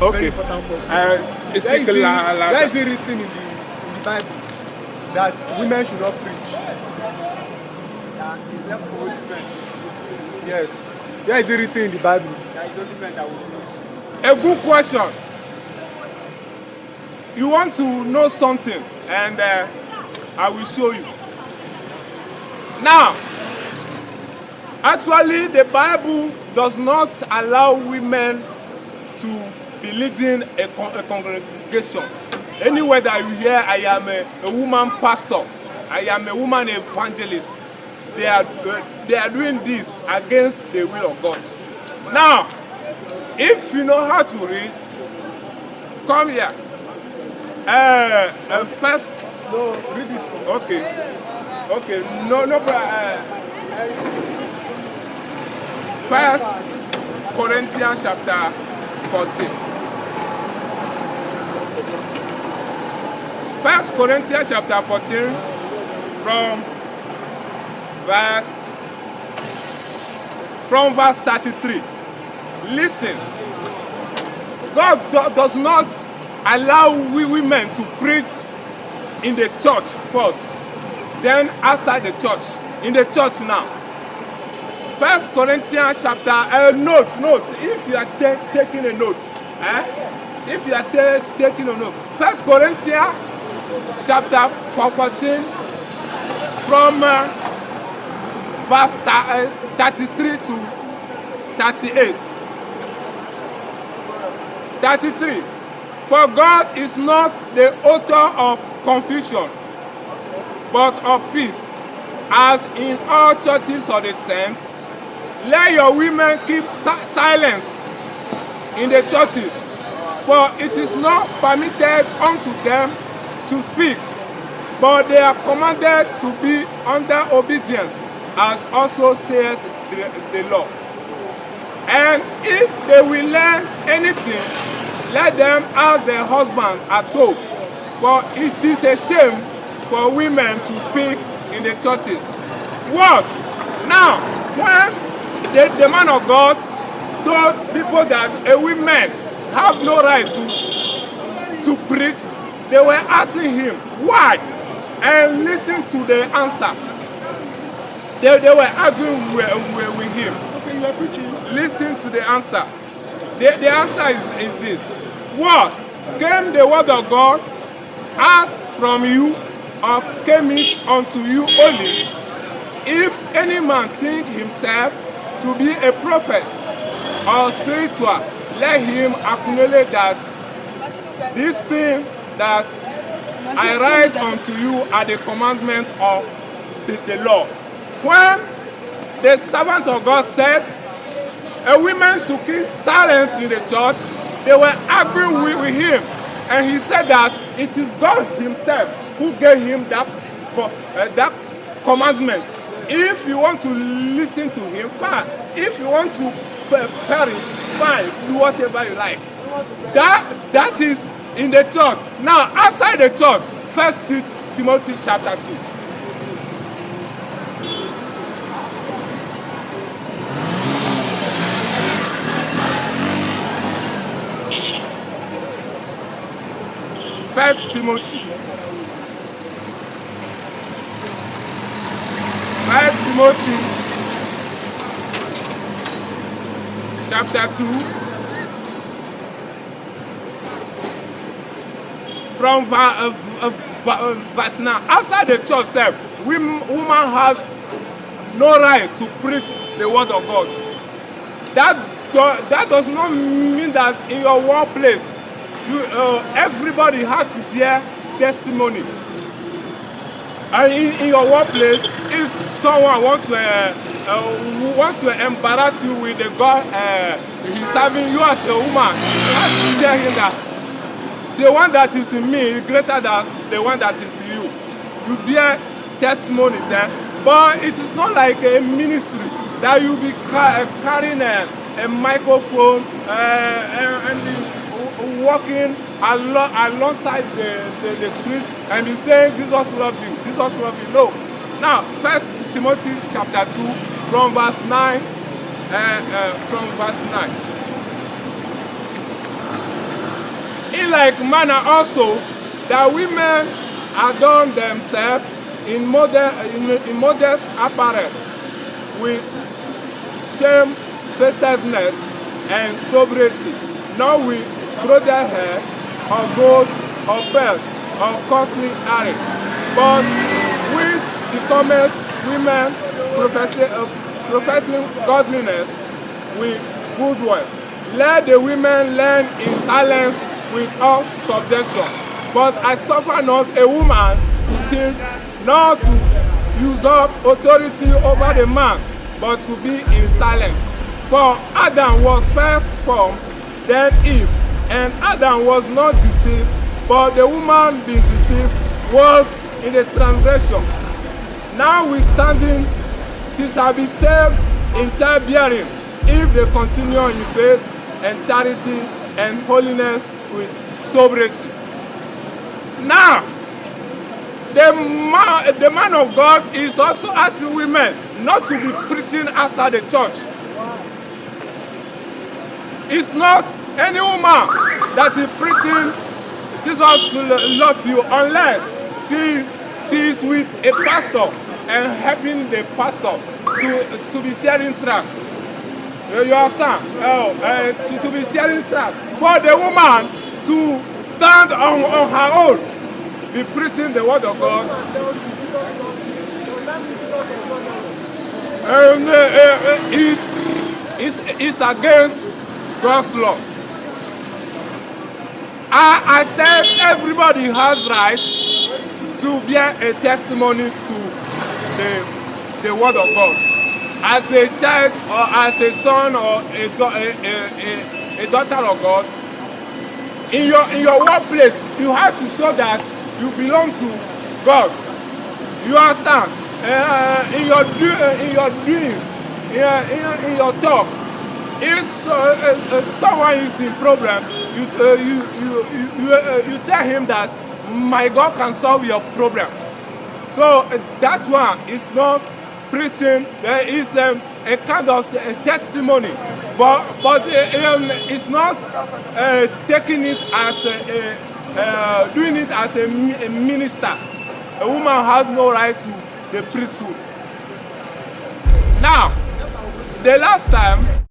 Okay. Very important point. Where Where is it written in the Bible that women should not preach? That is left for only men. Yes. Where is it written in the Bible? That is only men that will preach. A good question. You want to know something, and I will show you. Now, actually, the Bible does not allow women to be leading a congregation. Anywhere that you hear, I am a woman pastor, I am a woman evangelist, they are doing this against the will of God. Now, if you know how to read, come here. First, No, read it. okay, no, First Corinthians chapter 14. First Corinthians chapter 14 from verse 33. Listen, God does not allow we women to preach in the church first, then outside the church. In the church now. First Corinthians chapter, note, if you are taking a note, if you are taking a note, First Corinthians chapter 14 from verse 33 to 38. 33. For God is not the author of confusion, but of peace, as in all churches of the saints. Let your women keep silence in the churches, for it is not permitted unto them to speak, but they are commanded to be under obedience, as also saith the law. And if they will learn anything, let them ask their husband at home, for it is a shame for women to speak in the churches. What? Now, when the man of God told people that a women have no right to preach, they were asking him why, and listen to the answer. They were arguing with him. Okay, you are preaching. Listen to the answer. The answer is this. What? Came the word of God out from you, or came it unto you only? If any man think himself to be a prophet or spiritual, let him acknowledge that this thing that I write unto you are the commandment of the law. When the servant of God said a woman should keep silence in the church, they were arguing with him, and he said that it is God himself who gave him that commandment. If you want to listen to him, fine. If you want to perish, fine. Do whatever you like. That is in the church. Now, outside the church, 1 Timothy chapter 2. First Timothy chapter 2 from verse 9. Outside the church self, woman has no right to preach the word of God. That does not mean that in your workplace everybody has to hear testimony. And in your workplace, if someone wants to embarrass you with the God he's serving you as a woman, you have to tell him that the one that is in me is greater than the one that is in you. You bear testimony there, but it is not like a ministry that you be carrying a microphone and walking alongside the street and be saying, Jesus love you, Jesus love you. No. Now, 1 Timothy chapter 2 from verse 9. like manner also that women adorn themselves in modest apparel with shamefacedness and sobriety, not with braided hair or gold or pearls or costly array, but with becometh women professing godliness with good words. Let the women learn in silence with all subjection. But I suffer not a woman to teach, nor to usurp authority over the man, but to be in silence. For Adam was first formed, then Eve, and Adam was not deceived, but the woman being deceived was in the transgression. Notwithstanding, she shall be saved in childbearing, if they continue in faith and charity and holiness with sobriety. Now, the man of God is also asking women not to be preaching outside the church. It's not any woman that is preaching Jesus love you unless she is with a pastor and helping the pastor to be sharing tracts. You understand? To be sharing tracts. For the woman to stand on her own, be preaching the word of God. Is against God's law. I said everybody has right to bear a testimony to the word of God. As a child or as a son or a daughter of God, in your workplace, you have to show that you belong to God. You understand? In your dreams, in your talk, if someone is in problem, you tell him that my God can solve your problem. So that one is not preaching. There is a kind of testimony, but it's not taking it as doing it as a minister. A woman has no right to the priesthood. Now, the last time